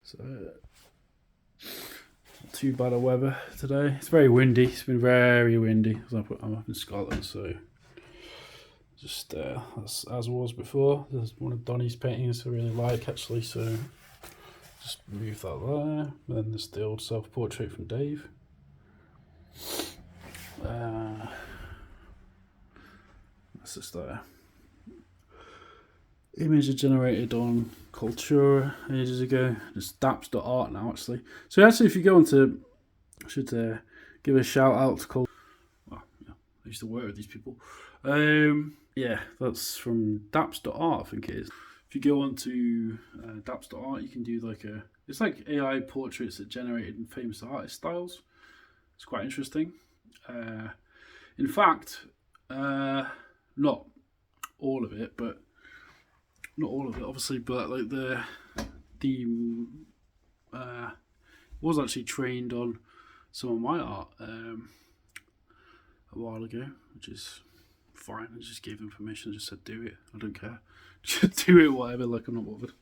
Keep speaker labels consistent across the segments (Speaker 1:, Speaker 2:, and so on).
Speaker 1: So, not too bad of weather today. It's very windy. It's been very windy. I'm up in Scotland, so just as was before. There's one of Donny's paintings I really like, actually, so just move that there. And then there's the old self-portrait from Dave. That's just there. Image generated on Cultura ages ago. It's daps.art now, actually. So actually, if you go onto, I should give a shout out to Cultura. Well, yeah, I used to work with these people. Yeah, that's from daps.art, I think it is. If you go onto daps.art, you can do it's like AI portraits that generated in famous artist styles. It's quite interesting. In fact, not all of it, obviously, but like the was actually trained on some of my art a while ago, which is fine. I just gave them permission. I just said, do it. I don't care. Just do it, whatever. Like, I'm not bothered.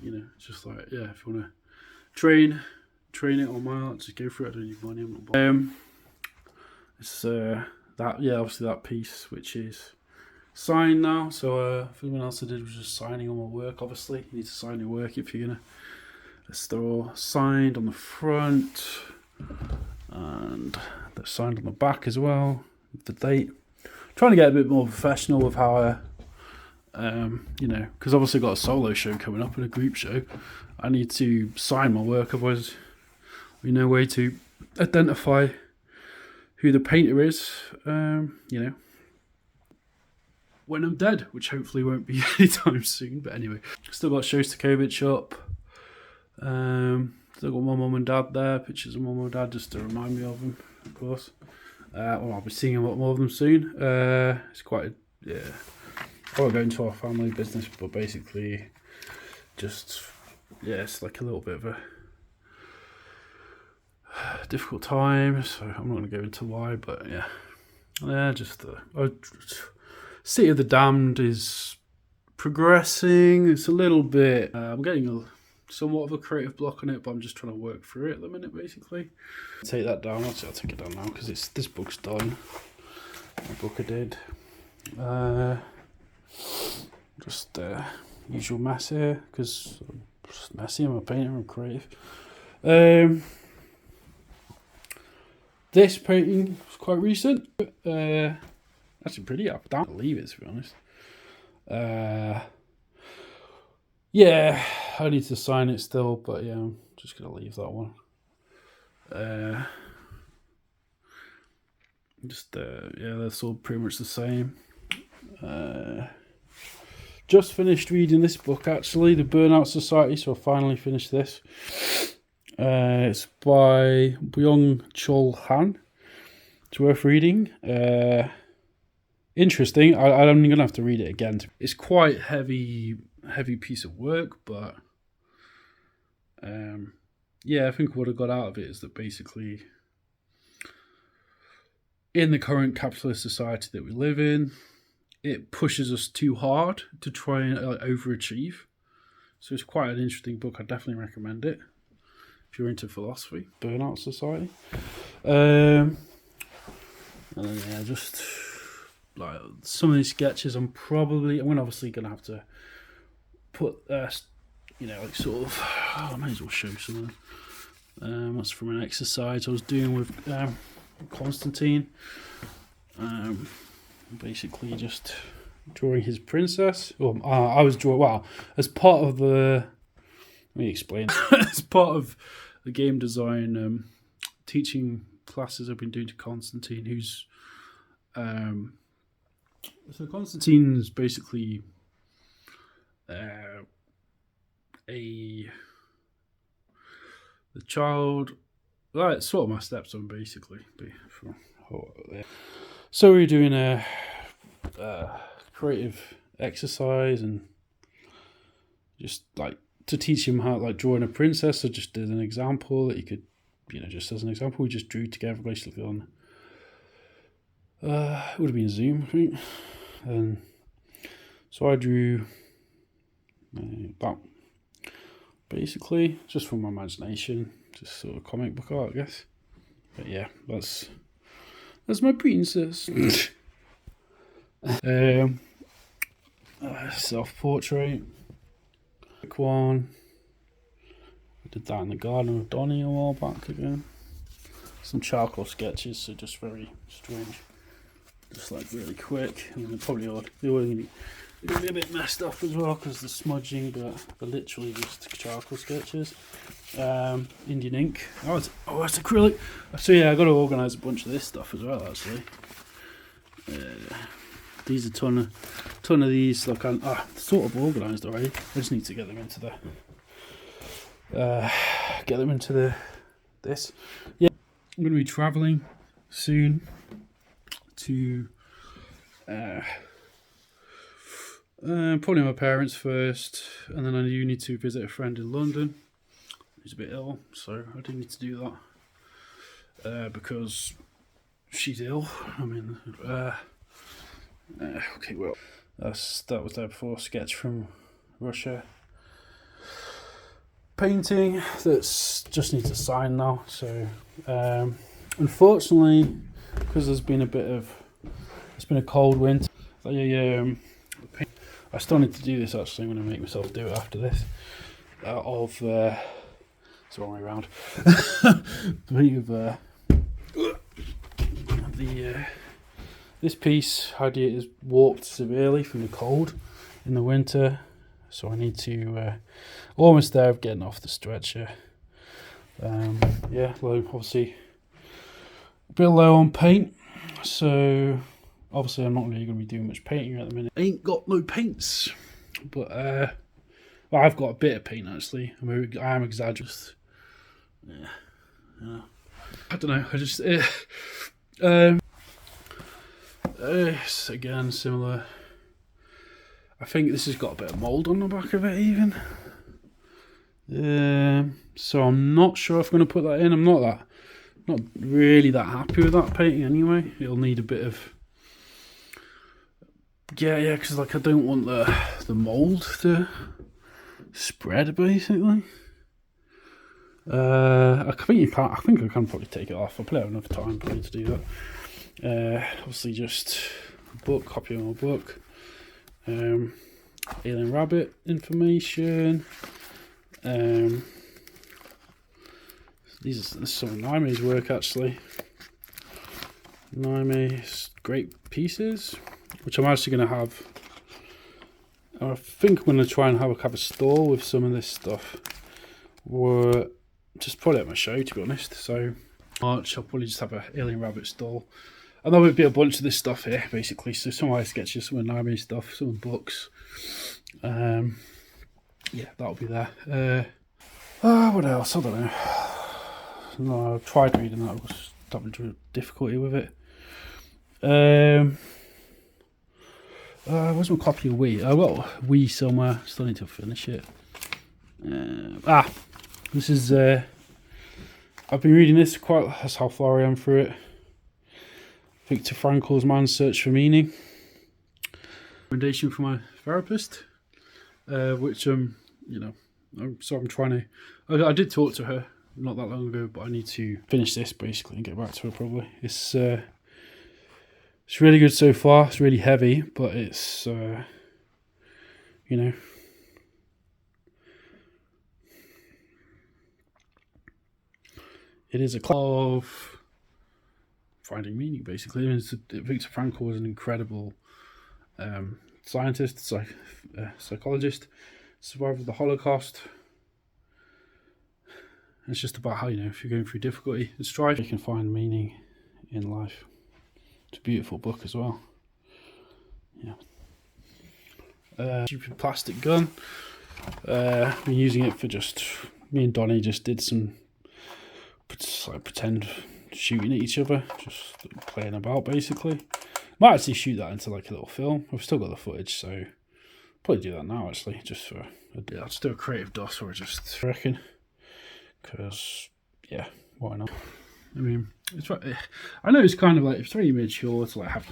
Speaker 1: You know, it's just like, yeah, if you want to train it on my art, just go for it. I don't need money. I'm not bothered. It's obviously that piece, which is signed now. So everything else I did was just signing all my work. Obviously, you need to sign your work if you're gonna. They're all signed on the front, and they're signed on the back as well with the date. I'm trying to get a bit more professional with how because obviously I've got a solo show coming up and a group show. I need to sign my work, otherwise we no way to identify who the painter is. When I'm dead, which hopefully won't be anytime soon. But anyway, still got Shostakovich up. Still got my mum and dad there. Pictures of mum and dad just to remind me of them, of course. I'll be seeing a lot more of them soon. It's quite I won't go into our family business, but basically, just it's like a little bit of a difficult time. So I'm not going to go into why, but just City of the Damned is progressing. It's a little bit. I'm getting somewhat of a creative block on it, but I'm just trying to work through it at the minute, basically. Take that down. I'll take it down now because this book's done. The book I did. Just usual mess here because I'm just messy. I'm a painter. I'm creative. This painting was quite recent. Actually pretty up. I can't believe it, to be honest. I need to sign it still, but yeah, I'm just gonna leave that one. That's all pretty much the same. Just finished reading this book, actually, The Burnout Society, so I finally finished this. It's by Byung-Chul Han. It's worth reading. Interesting. I'm going to have to read it again. It's quite heavy piece of work, but I think what I got out of it is that basically in the current capitalist society that we live in, it pushes us too hard to try and overachieve. So it's quite an interesting book. I definitely recommend it if you're into philosophy. Burnout Society. And then just like some of these sketches, I'm obviously gonna have to put I might as well show some of them. That's from an exercise I was doing with Constantine. Basically just drawing his princess. I was drawing, as part of the, let me explain. As part of the game design teaching classes I've been doing to Constantine, who's so Constantine's basically the child, it's sort of my stepson, basically. So we're doing a creative exercise and just like to teach him how drawing a princess. I just did an example that you could, just as an example, we just drew together basically on it would have been Zoom, I think. And so I drew about basically, just from my imagination, just sort of comic book art, I guess. But yeah, that's my princess. Self-portrait, quick one. I did that in the garden with Donnie a while back again. Some charcoal sketches, so just very strange, just like really quick. And they were gonna be a bit messed up as well because the smudging, but they're literally just charcoal sketches. Indian ink. Oh, it's acrylic. So yeah, I got to organise a bunch of this stuff as well. Actually, these are ton of these. Like I'm sort of organised already. I just need to get them into this. Yeah, I'm going to be travelling soon to probably my parents first, and then I do need to visit a friend in London who's a bit ill, so I do need to do that because she's ill. I mean, okay, well, that was there before. Sketch from Russia. Painting that's just needs a sign now. So unfortunately, because it's been a cold winter. I still need to do this actually. I'm going to make myself do it after this. It's the wrong way around. This piece is warped severely from the cold in the winter, so I need to almost there of getting off the stretcher. Yeah, well, obviously a bit low on paint, so obviously I'm not really going to be doing much painting at the minute. I ain't got no paints, but well, I've got a bit of paint actually. I am exaggerating. Yeah. I don't know. I just it's again similar. I think this has got a bit of mould on the back of it even. So I'm not sure if I'm going to put that in. I'm not really that happy with that painting anyway. It'll need a bit of because like I don't want the mould to spread basically. I think I can probably take it off. I'll play it another time probably to do that. Obviously just a book, copy of my book. Alien Rabbit information. This is some of Naime's work actually. Naime's great pieces, which I'm actually going to have. I think I'm going to try and have a stall with some of this stuff. Or just put it at my show, to be honest. So March I'll probably just have a Alien Rabbit stall. And there would be a bunch of this stuff here, basically. So some of my sketches, some of Naomi stuff, some books. Yeah, that'll be there. What else? I don't know. No, I tried reading that. I was having difficulty with it. Where's my copy of Wii? I've got Wii somewhere. Still need to finish it. This is. I've been reading this quite. That's how far I am through it. Viktor Frankl's Man's Search for Meaning. Recommendation from my therapist, which I'm trying to. I did talk to her not that long ago, but I need to finish this basically and get back to her probably. It's really good so far. It's really heavy, but it's it is a class of finding meaning basically. I mean, Viktor Frankl was an incredible scientist, psychologist, survivor of the Holocaust. It's just about how, if you're going through difficulty and strife, you can find meaning in life. It's a beautiful book as well. Yeah. Stupid plastic gun. I've been using it for me and Donnie just did some pretend shooting at each other, just playing about basically. Might actually shoot that into like a little film. I've still got the footage, so probably do that now actually, just for I'll just do a creative DOS or just reckon, because yeah, why not? I mean, I know it's kind of like it's very mature to like have.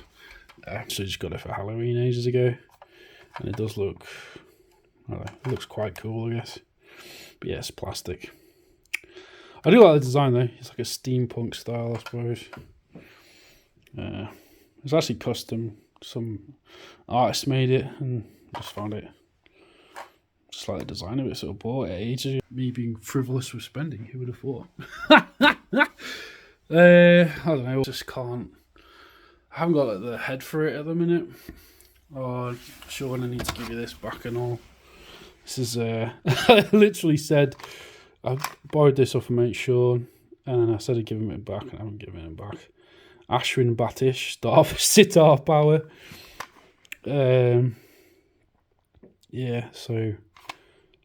Speaker 1: So just got it for Halloween ages ago, and it does look. It looks quite cool, I guess. But yeah, it's plastic. I do like the design though. It's like a steampunk style, I suppose. It's actually custom. Some artist made it, and just found it. Just like the design of it, sort of bought it at ages ago. Me being frivolous with spending, who would have thought? I don't know. Just can't. I haven't got like the head for it at the minute. Oh, Sean, I need to give you this back and all. This is I literally said I borrowed this off my mate Sean, and I said I'd give him it back, and I haven't given it back. Ashwin Batish, sitar power. Yeah, so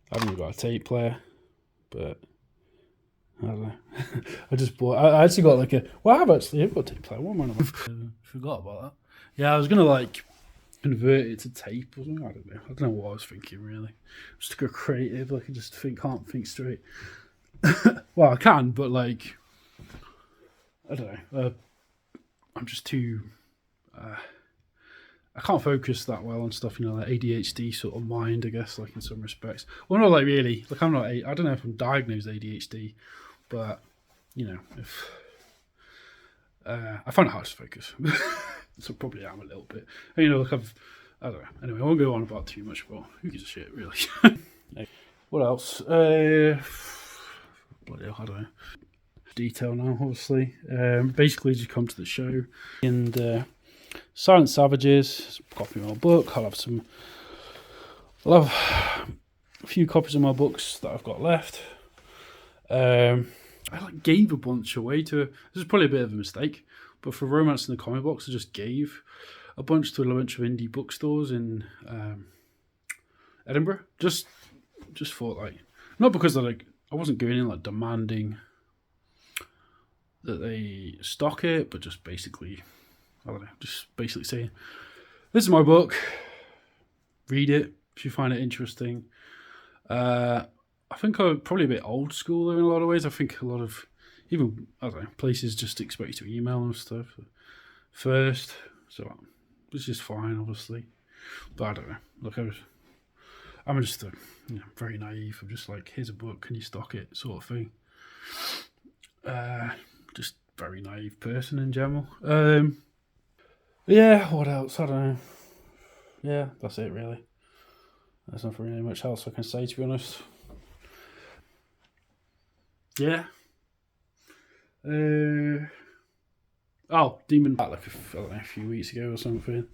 Speaker 1: I haven't got a tape player, but I don't know. I just bought. I actually got like a. Well, I've got a tape player. What am I on? Forgot about that. Yeah, I was gonna like convert it to tape or something. I don't know what I was thinking really. Just to go creative, like I just can't think straight. Well, I can, but like I don't know. I'm just too. I can't focus that well on stuff, you know, like ADHD sort of mind, I guess, like in some respects. Well, not like really. Like I'm not. I don't know if I'm diagnosed ADHD, but you know, if I find it hard to focus, so probably am a little bit. And, you know, like I don't know. Anyway, I won't go on about too much. But who gives a shit, really? What else? Bloody hell, I don't know. Detail now, obviously. Basically, just come to the show and Silent Savages. Copy of my book. I'll have a few copies of my books that I've got left. I like gave a bunch away to. This is probably a bit of a mistake, but for Romance in the Comic Box, I just gave a bunch to a bunch of indie bookstores in Edinburgh. Just thought like, not because I wasn't going in like demanding that they stock it, but just basically, I don't know, just basically saying, this is my book, read it if you find it interesting. I think I'm probably a bit old school in a lot of ways. I think a lot of, even, I don't know, places just expect you to email and stuff first, so it's just fine, obviously. But I don't know, look, I'm just very naive. I'm just like, here's a book, can you stock it, sort of thing. Just very naive person in general. Yeah, what else? I don't know. Yeah, that's it really. There's not really much else I can say, to be honest. Yeah. Oh, Demon Bat like a few weeks ago or something.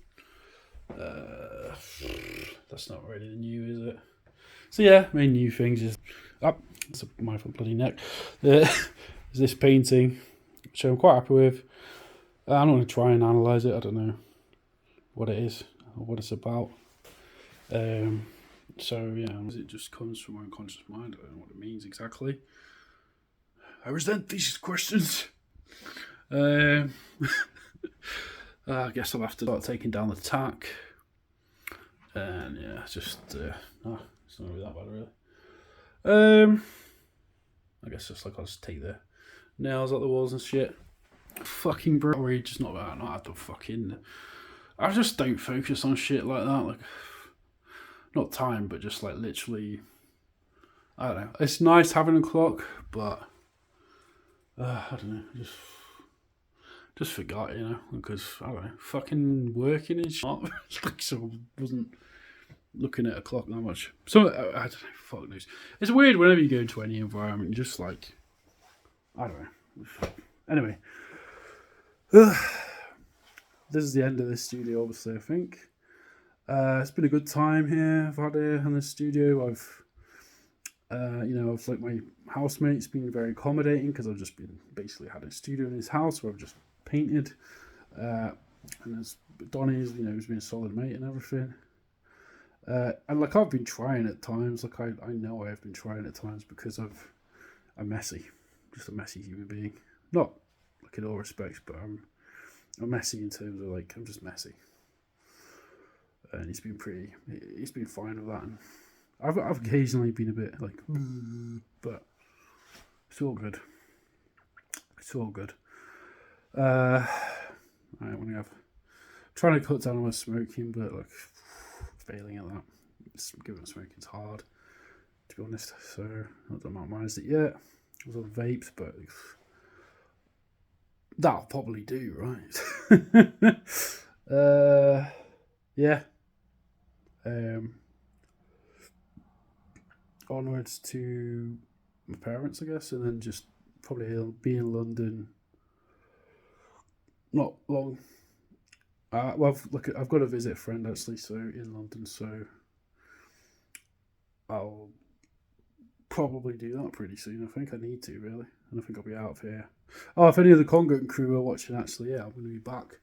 Speaker 1: That's not really new, is it? So yeah, main new things is it's my bloody neck. There's this painting, which I'm quite happy with. I'm not going to try and analyse it. I don't know what it is or what it's about. So yeah, it just comes from my unconscious mind. I don't know what it means exactly. I resent these questions. I guess I'll have to start taking down the tack. And yeah, just no, it's not really that bad really. I guess just like I'll just take the nails out the walls and shit. Fucking bro, or just not at the fucking. I just don't focus on shit like that. Like, not time, but just like literally. I don't know. It's nice having a clock, but I don't know. Just forgot, you know, because I don't know, fucking working and shit. Like, so I wasn't looking at a clock that much. So I don't know. Fuck knows. It's weird whenever you go into any environment. You just like, I don't know. Anyway. This is the end of this studio, obviously, I think. It's been a good time here. I've had it in the studio. I've like my housemate's been very accommodating because I've just been basically had a studio in his house where I've just painted. And there's Donnie's, he's been a solid mate and everything. And like I've been trying at times, like I know I have been trying at times because I'm messy, just a messy human being. Not like in all respects, but I'm messy in terms of like I'm just messy. And he's been fine with that. And I've occasionally been a bit like, but it's all good. It's all good. I'm trying to cut down on my smoking, but like failing at that. Giving up smoking's hard. To be honest. So I don't minimize it yet. I was on vapes, but that'll probably do, right? Yeah. Onwards to my parents, I guess, and then just probably be in London not long. Well, look, I've got to visit a friend actually, so in London, so I'll probably do that pretty soon. I think I need to, really. And I think I'll be out of here. Oh, if any of the Congo crew are watching, actually, yeah, I'm going to be back,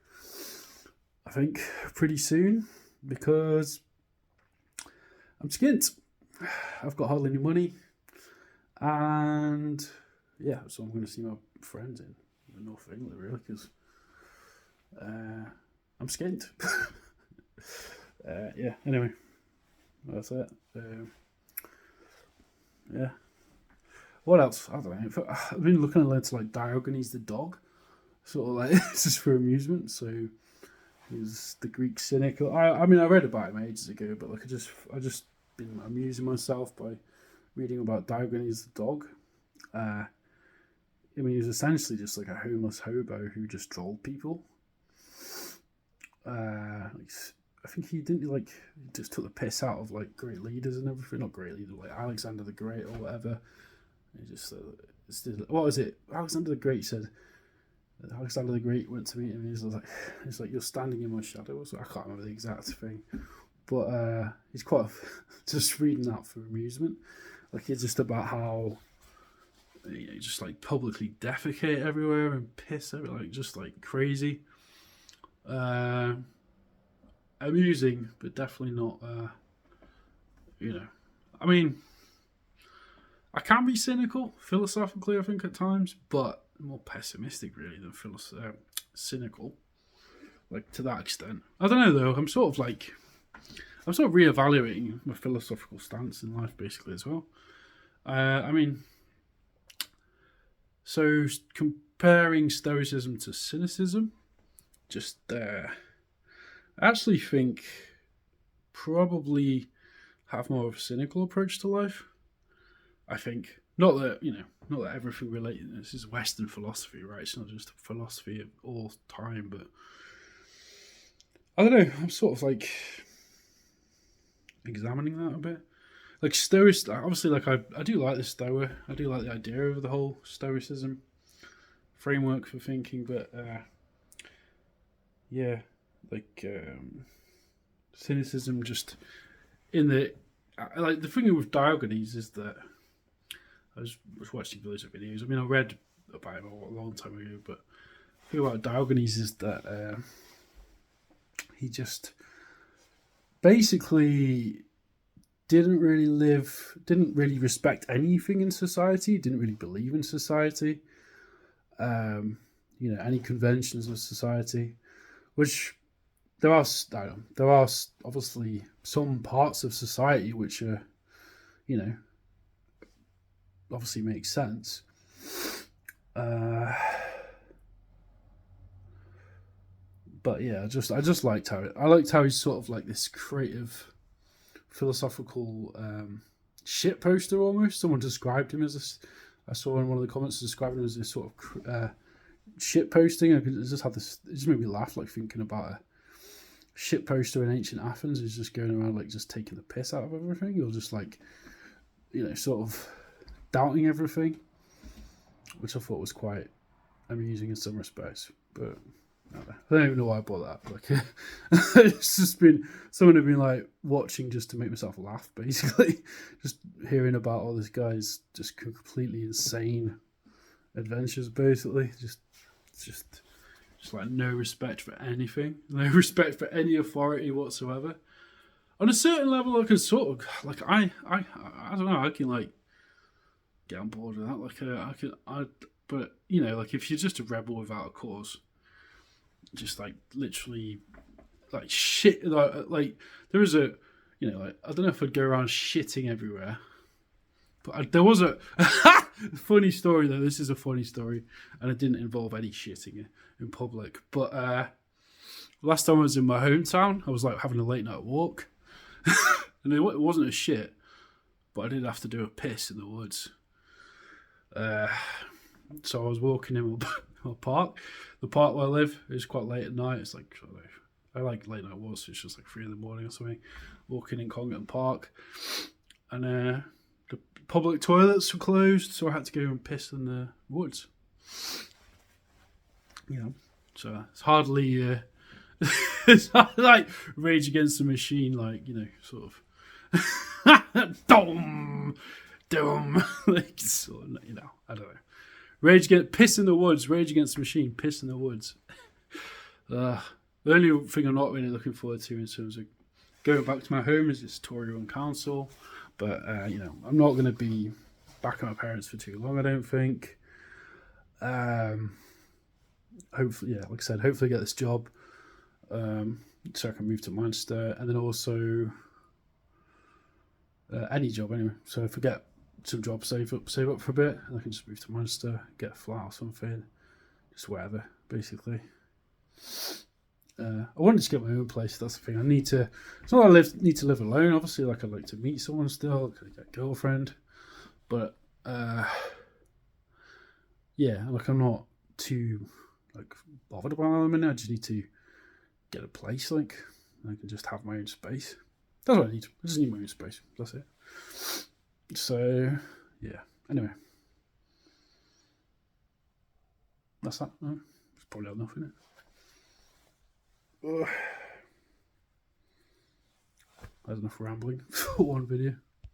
Speaker 1: I think, pretty soon, because I'm skint. I've got hardly any money, and yeah, so I'm going to see my friends in the North of England, really, because I'm skint. Yeah, anyway, that's it. Yeah. What else? I don't know. I've been looking at loads like Diogenes the dog, sort of like just for amusement. So he's the Greek cynic. I mean, I read about him ages ago, but like I just been amusing myself by reading about Diogenes the dog. I mean, he was essentially just like a homeless hobo who just trolled people. I think he didn't like he just took the piss out of like great leaders and everything. Not great leaders, like Alexander the Great or whatever. He just what was it? Alexander the Great said. Alexander the Great went to meet him. And he's like, you're standing in my shadow. So I can't remember the exact thing, but he's quite just reading that for amusement. Like it's just about how just like publicly defecate everywhere and piss everywhere, like just like crazy. Amusing, but definitely not. I mean, I can be cynical philosophically, I think at times, but more pessimistic really than cynical. Like to that extent, I don't know though. I'm sort of reevaluating my philosophical stance in life basically as well. I mean, so comparing stoicism to cynicism, just I actually think probably have more of a cynical approach to life. I think not that everything related. This is Western philosophy, right? It's not just philosophy of all time, but I don't know. I'm sort of like examining that a bit. Like Stoic, obviously, like I do like the Stoa. I do like the idea of the whole Stoicism framework for thinking, but yeah, like cynicism. Just in the like the thing with Diogenes is that I was watching loads of videos. I mean, I read about him a long time ago, but the thing about Diogenes is that he just basically didn't really respect anything in society, didn't really believe in society, any conventions of society, which there are obviously some parts of society which are, obviously make sense. But yeah, I just liked how he's sort of like this creative, philosophical shit poster almost. Someone described him as I saw in one of the comments describing him as this sort of shit posting. It just made me laugh, like thinking about a shit poster in ancient Athens who's just going around like just taking the piss out of everything, or just like sort of doubting everything, which I thought was quite amusing in some respects. But I don't even know why I bought that. Like, it's just been someone had been like watching just to make myself laugh, basically, just hearing about all this guy's just completely insane adventures, basically, just like no respect for anything, no respect for any authority whatsoever. On a certain level, I can sort of like I don't know. I can like get on board with that. Like but like if you're just a rebel without a cause, just like literally like shit, like there was a like I don't know if I'd go around shitting everywhere, but there was a funny story though. This is a funny story, and it didn't involve any shitting in public. But last time I was in my hometown, I was like having a late night walk, and it wasn't a shit, but I did have to do a piss in the woods. So I was walking in my park. The park where I live is quite late at night. It's like, I like late night walks. It's just like 3 a.m. or something. Walking in Congdon Park, and the public toilets were closed, so I had to go and piss in the woods. You know, so it's hardly it's like Rage Against the Machine, like, you know, sort of dum dum, like, sort of, you know, I don't know. Piss in the woods. Rage Against the Machine, piss in the woods. The only thing I'm not really looking forward to in terms of going back to my home is this Tory-run council, but you know, I'm not going to be back at my parents for too long, I don't think. Hopefully, yeah, like I said, hopefully get this job, so I can move to Manchester, and then also any job anyway. So if I get some job, save up for a bit, and I can just move to Manchester, get a flat or something, just whatever, basically. I wanted to get my own place. That's the thing. I need to. It's not that I need to live alone. Obviously, like, I'd like to meet someone still, get a girlfriend, but yeah, like, I'm not too like bothered about them. I just need to get a place, like, I can just have my own space. That's what I need. I just need my own space. That's it. So yeah. Anyway, that's that. It's probably enough, isn't it? That's enough rambling for one video.